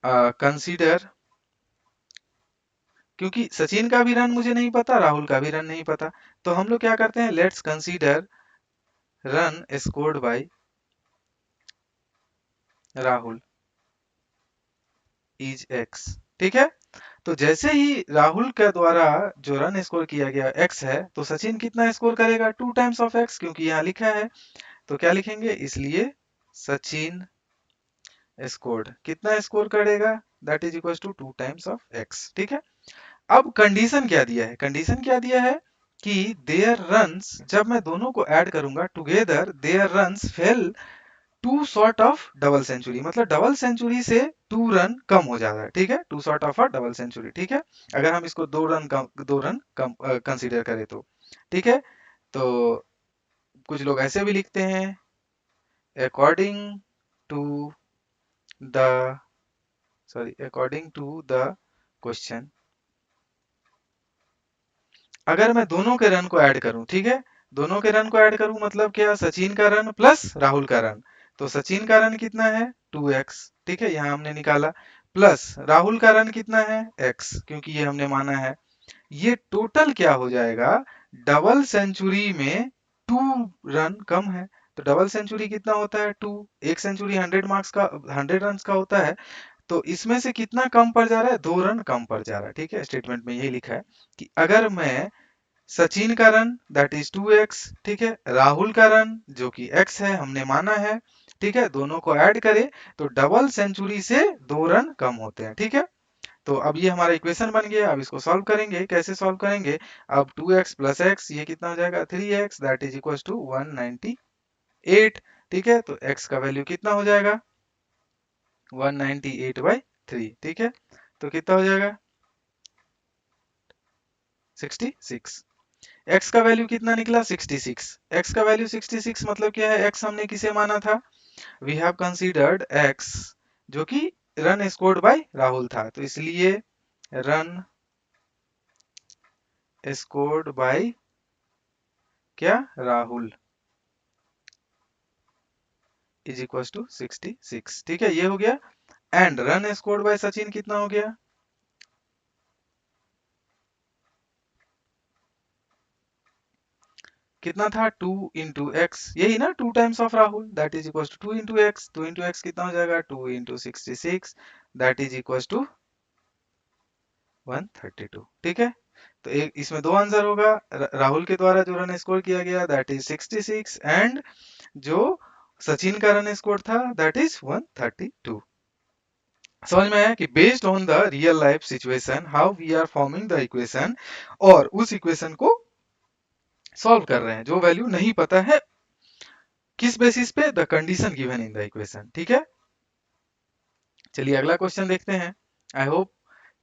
कंसीडर, क्योंकि सचिन का भी रन मुझे नहीं पता, राहुल का भी रन नहीं पता, तो हम लोग क्या करते हैं, let's consider run scored by Rahul is x. ठीक है, तो जैसे ही राहुल के द्वारा जो रन स्कोर किया गया एक्स है, तो सचिन कितना स्कोर करेगा, 2 टाइम्स ऑफ एक्स, क्योंकि यहाँ लिखा है। तो क्या लिखेंगे, इसलिए सचिन स्कोर्ड कितना स्कोर करेगा, that is equal to 2 times of x. ठीक है, अब कंडीशन क्या दिया है, कंडीशन क्या दिया है कि देयर रन्स, जब मैं दोनों को ऐड करूंगा, together their runs fell two short of double century, मतलब डबल सेंचुरी से 2 रन कम हो जाता है। ठीक है, two short of a double century. ठीक है, अगर हम इसको 2 रन कम कंसीडर करें तो। ठीक है, तो कुछ लोग ऐसे भी लिखते हैं, according to the, sorry, according to the question, अगर मैं दोनों के रन को ऐड करूं, ठीक है, दोनों के रन को ऐड करूं मतलब क्या, सचिन का रन प्लस राहुल का रन। तो सचिन का रन कितना है, 2x। ठीक है, यहाँ हमने निकाला, प्लस राहुल का रन कितना है, x, क्योंकि ये हमने माना है। ये टोटल क्या हो जाएगा, डबल सेंचुरी में 2 रन कम है। तो डबल सेंचुरी कितना होता है, 2। एक सेंचुरी 100 मार्क्स का, 100 रन का होता है। तो इसमें से कितना कम पड़ जा रहा है, 2 रन कम पड़ जा रहा है। ठीक है, स्टेटमेंट में यही लिखा है कि अगर मैं सचिन का रन दैट इज 2x, ठीक है, राहुल का रन जो कि x है हमने माना है, ठीक है, दोनों को ऐड करें तो डबल सेंचुरी से 2 रन कम होते हैं। ठीक है, तो अब ये हमारा इक्वेशन बन गया। अब इसको सॉल्व करेंगे, कैसे सॉल्व करेंगे, अब 2x प्लस x, ये कितना हो जाएगा, 3x, that is equal to 198। ठीक है, तो x का वैल्यू कितना हो जाएगा, 198/3। ठीक है, तो कितना हो जाएगा, 66। x का वैल्यू कितना निकला, 66। x का वैल्यू 66 मतलब क्या है, x हमने किसे माना था, वी हैव कंसीडर्ड x जो कि रन स्कोर्ड बाय राहुल था, तो इसलिए रन स्कोर्ड बाय क्या, राहुल इज इक्वल टू 66। ठीक है, ये हो गया। And run scored by Sachin कितना हो गया, कितना था, 2 इंटू एक्स, यही ना, 2 times of Rahul, that is equal to 2 into x. 2 into x कितना हो जाएगा, 2 into 66, that is equal to 132। ठीक है, तो एक इसमें दो आंसर होगा, राहुल के द्वारा जो रन स्कोर किया गया दैट इज 66, एंड जो सचिन का रन स्कोर था दैट इज 132। समझ में आया कि based on the real life situation how we are forming the equation, और उस इक्वेशन को सॉल्व कर रहे हैं, जो वैल्यू नहीं पता है, किस बेसिस पे, the condition given in the equation. ठीक है, चलिए अगला क्वेश्चन देखते हैं। आई होप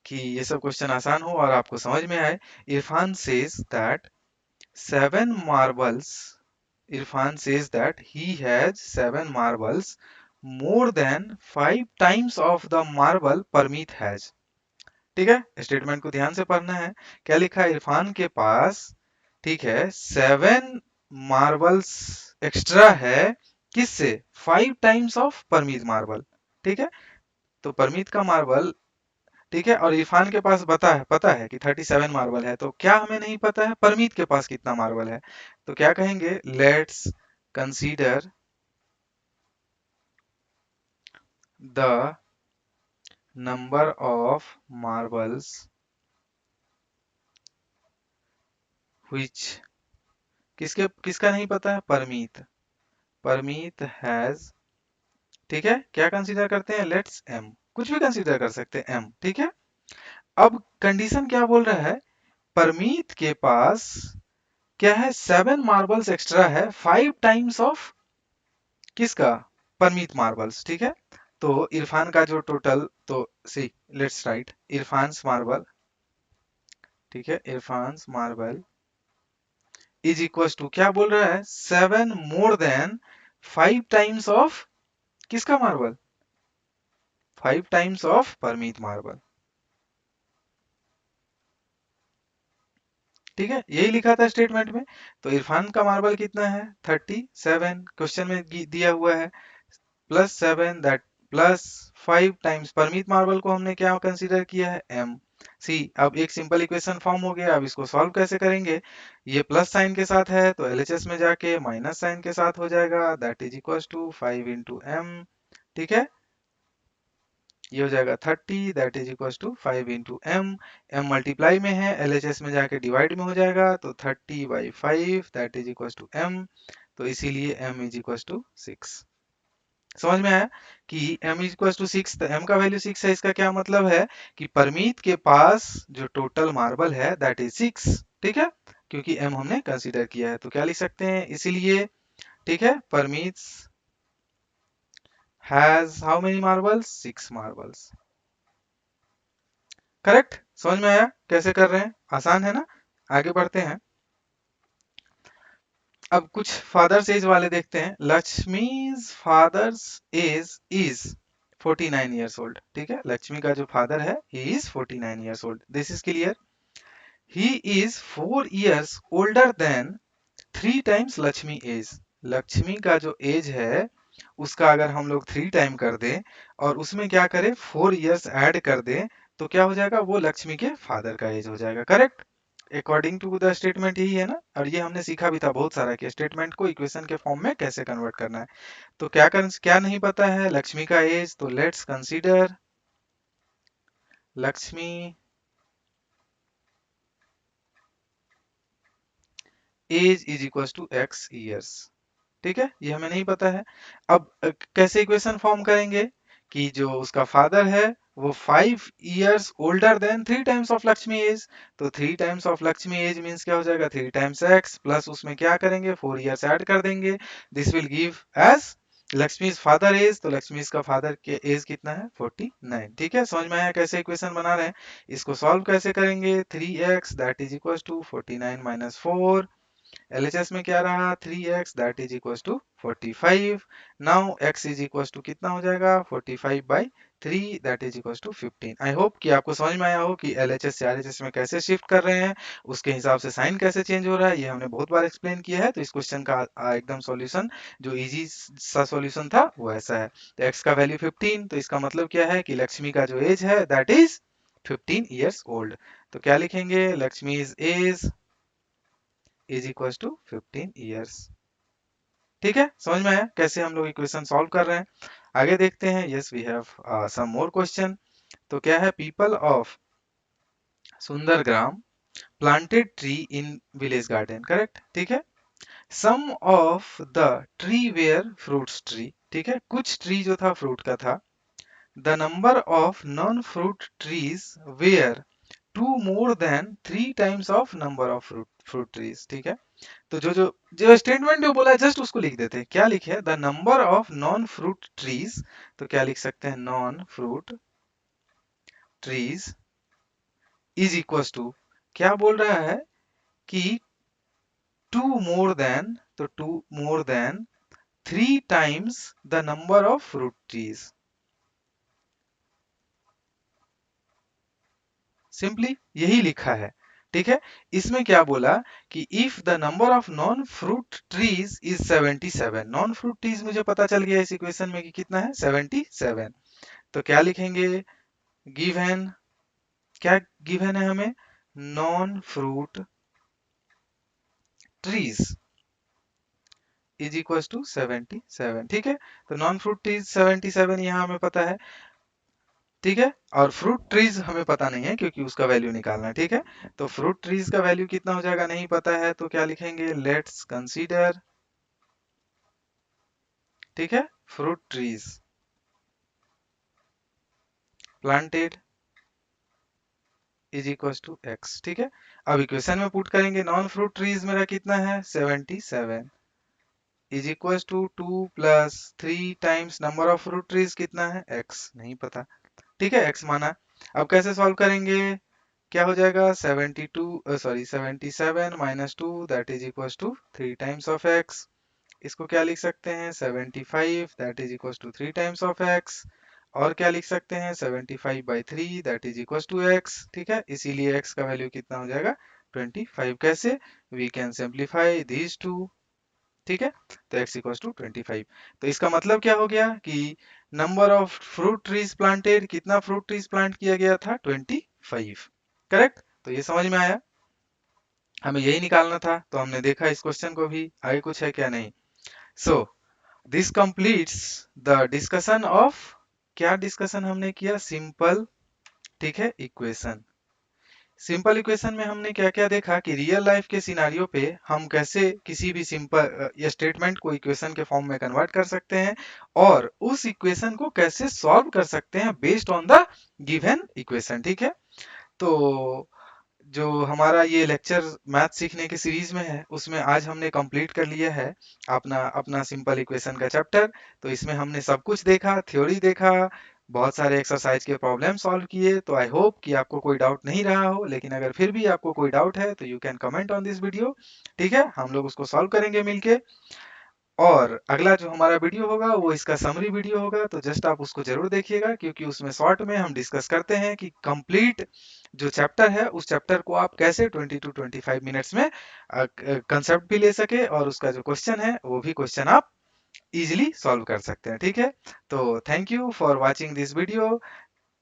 कि ये सब क्वेश्चन आसान हो और आपको समझ में आए। Irfan says that 7 marbles Irfan says that he has 7 marbles more than 5 times of the marble Parmeet has। ठीक है, स्टेटमेंट को ध्यान से पढ़ना है। क्या लिखा है? इरफान के पास, ठीक है, 7 मार्बल्स एक्स्ट्रा है। किससे? 5 टाइम्स ऑफ परमीत मार्बल। ठीक है, तो परमीत का मार्बल, ठीक है, और इरफान के पास पता है कि 37 मार्बल है। तो क्या हमें नहीं पता है? परमीत के पास कितना मार्बल है। तो क्या कहेंगे? Let's consider the number of marbles which, किसका नहीं पता है? परमीत। परमीत हैज, ठीक है, क्या कंसीडर करते हैं? लेट्स एम, कुछ भी कंसीडर कर सकते हैं, एम। ठीक है, अब कंडीशन क्या बोल रहा है? परमीत के पास क्या है? 7 मार्बल्स एक्स्ट्रा है, 5 टाइम्स ऑफ किसका? परमीत मार्बल्स। ठीक है, तो इरफान का जो टोटल, तो सी लेट्स राइट इरफान्स मार्बल, ठीक है, इरफान्स मार्बल इज इक्वल टू, क्या बोल रहा है? 7 more than 5 टाइम्स ऑफ किसका marble? 5 times of Parmeet marble. ठीक है, यही लिखा था स्टेटमेंट में। तो इरफान का मार्बल कितना है? 37, क्वेश्चन में दिया हुआ है। +7 दैट +5 टाइम्स परमीत मार्बल को हमने क्या कंसीडर किया है? एम। सी, अब एक सिंपल इक्वेशन फॉर्म हो गया। अब इसको सॉल्व कैसे करेंगे? ये प्लस साइन के साथ है तो एलएचएस में जाके माइनस साइन के साथ हो जाएगा, that is equal to 5 × m। ठीक है, ये हो जाएगा 30, that is equal to 5 × m। m multiply में है, एलएचएस में जाके डिवाइड में हो जाएगा, तो 30/5 that is equal to m। तो इसीलिए m इज इक्वल टू 6। समझ में आया कि m इज इक्वल टू 6, तो m का वैल्यू 6 है। इसका क्या मतलब है कि परमीत के पास जो टोटल मार्बल है दैट इज 6। ठीक है, क्योंकि m हमने कंसीडर किया है, तो क्या लिख सकते हैं? इसीलिए, ठीक है, Parmeet has how many marbles? 6 marbles. Correct. समझ में आया कैसे कर रहे हैं? आसान है ना? आगे बढ़ते हैं। अब कुछ फादर्स एज वाले देखते हैं। Lakshmi's father's age is 49 years old. ठीक है, लक्ष्मी का जो फादर है he is 49 years old, this is clear. He is 4 years older than 3 times Lakshmi age. Lakshmi का जो एज है उसका अगर हम लोग 3 टाइम कर दें और उसमें क्या करें? 4 ईयर्स ऐड कर दें, तो क्या हो जाएगा? वो लक्ष्मी के फादर का एज हो जाएगा। Correct, according to the statement यही है ना। और ये हमने सीखा भी था बहुत सारा कि स्टेटमेंट को इक्वेशन के फॉर्म में कैसे कन्वर्ट करना है। तो क्या नहीं पता है? लक्ष्मी का एज। तो let's consider Lakshmi age is equal to x years. ठीक है, ये हमें नहीं पता है। अब कैसे इक्वेशन फॉर्म करेंगे कि जो उसका फादर है वो 5 years older than 3 times of Lakshmi age. तो 3 times of Lakshmi age means क्या हो जाएगा? 3 टाइम्स x प्लस उसमें क्या करेंगे? 4 ईयर्स ऐड कर देंगे, this will give age Lakshmi father age. तो लक्ष्मी का फादर के एज कितना है? 49। ठीक है, समझ में आया कैसे इक्वेशन बना रहे हैं? इसको सॉल्व कैसे करेंगे? 3x that is equal to 49 minus 4। LHS में क्या रहा? 3x that is equal to 45। Now x is equal to कितना हो जाएगा? 45/3 that is equal to 15। I hope कि आपको समझ में आया हो कि एलएचएस से आरएचएस में कैसे शिफ्ट कर रहे हैं, उसके हिसाब से साइन कैसे चेंज हो रहा है। ये हमने बहुत बार एक्सप्लेन किया है। तो इस क्वेश्चन का एकदम सॉल्यूशन, जो इजी सा सॉल्यूशन था वो ऐसा है। तो x का वैल्यू 15, तो इसका मतलब क्या है कि लक्ष्मी का जो एज है दैट इज 15 ईयर्स ओल्ड। तो क्या लिखेंगे? Lakshmi is age is equal to 15 years. ठीक है, समझ में आया कैसे हम लोग इक्वेशन सॉल्व कर रहे हैं? आगे देखते हैं। Yes, we have some more question. तो क्या है? People of Sundargram planted tree in village garden. Correct, ठीक है। Some of the tree were fruits tree. ठीक है, कुछ ट्री जो था फ्रूट का था। The number of non fruit trees were 2 more than 3 times of number of fruit trees, ठीक है। तो जो जो जो स्टेटमेंट जो बोला है जस्ट उसको लिख देते हैं। क्या लिखे? The number of non fruit trees, तो क्या लिख सकते हैं? Non fruit trees is equal to, क्या बोल रहा है कि टू मोर देन, तो two more than 3 times the number of fruit trees. Simply यही लिखा है, ठीक है। इसमें क्या बोला कि if the number of non fruit trees is 77, non fruit trees मुझे पता चल गया इस इक्वेशन में कि कितना है? 77। तो क्या लिखेंगे? गिवन, क्या गिवन है हमें? Non fruit trees is equal to 77, ठीक है। तो नॉन फ्रूट ट्रीज 77 यहाँ हमें पता है, ठीक है। और फ्रूट ट्रीज हमें पता नहीं है क्योंकि उसका वैल्यू निकालना है, ठीक है। तो फ्रूट ट्रीज का वैल्यू कितना हो जाएगा? नहीं पता है, तो क्या लिखेंगे? लेट्स कंसीडर, ठीक है, fruit trees planted is equal to x, ठीक है। अब इक्वेशन में पुट करेंगे, नॉन फ्रूट ट्रीज मेरा कितना है? 77 is equal to 2 plus 3 times number of fruit trees कितना है? एक्स, नहीं पता, ठीक है, एक्स माना। अब कैसे सॉल्व करेंगे? क्या हो जाएगा? 77 minus 2 that is equal to 3 times of x. इसको क्या लिख सकते हैं? 75 that is equal to 3 times of x. और क्या लिख सकते हैं? 75/3 that is equal to x, ठीक है। इसीलिए एक्स का वैल्यू कितना हो जाएगा? 25। कैसे? We can simplify these two, ठीक है। तो x इक्वल टू 25। तो इसका मतलब क्या हो गया कि number of fruit trees planted, कितना फ्रूट ट्रीज प्लांट किया गया था? 25, करेक्ट। तो ये समझ में आया, हमें यही निकालना था। तो हमने देखा इस क्वेश्चन को भी, आगे कुछ है क्या? नहीं। So this completes the discussion of, क्या डिस्कशन हमने किया? सिंपल, ठीक है, इक्वेशन। सिंपल इक्वेशन में हमने क्या क्या देखा कि रियल लाइफ के सिनारियो पे हम कैसे किसी भी सिंपल स्टेटमेंट को इक्वेशन के फॉर्म में कन्वर्ट कर सकते हैं और उस इक्वेशन को कैसे सॉल्व कर सकते हैं based on the given equation, ठीक है। तो जो हमारा ये लेक्चर मैथ सीखने के सीरीज में है उसमें आज हमने कंप्लीट कर लिया है अपना अपना सिंपल इक्वेशन का चैप्टर। तो इसमें हमने सब कुछ देखा, थ्योरी देखा, बहुत सारे एक्सरसाइज के प्रॉब्लम सॉल्व किए। तो आई होप कि आपको कोई डाउट नहीं रहा हो, लेकिन अगर फिर भी आपको कोई डाउट है तो you can comment on this video, ठीक है। हम लोग उसको सॉल्व करेंगे मिलके। और अगला जो हमारा वीडियो होगा वो इसका समरी वीडियो होगा, तो जस्ट आप उसको जरूर देखिएगा क्योंकि उसमें शॉर्ट में हम डिस्कस करते हैं कि कंप्लीट जो चैप्टर है उस चैप्टर को आप कैसे 20 to 25 मिनट्स में कंसेप्ट भी ले सके और उसका जो क्वेश्चन है वो भी क्वेश्चन आप इजिली सॉल्व कर सकते हैं, ठीक है। तो thank you for watching this video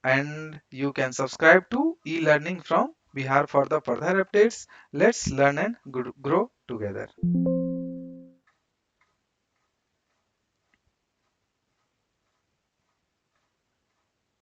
and you can subscribe to e learning from Bihar for the further updates. Let's learn and grow together.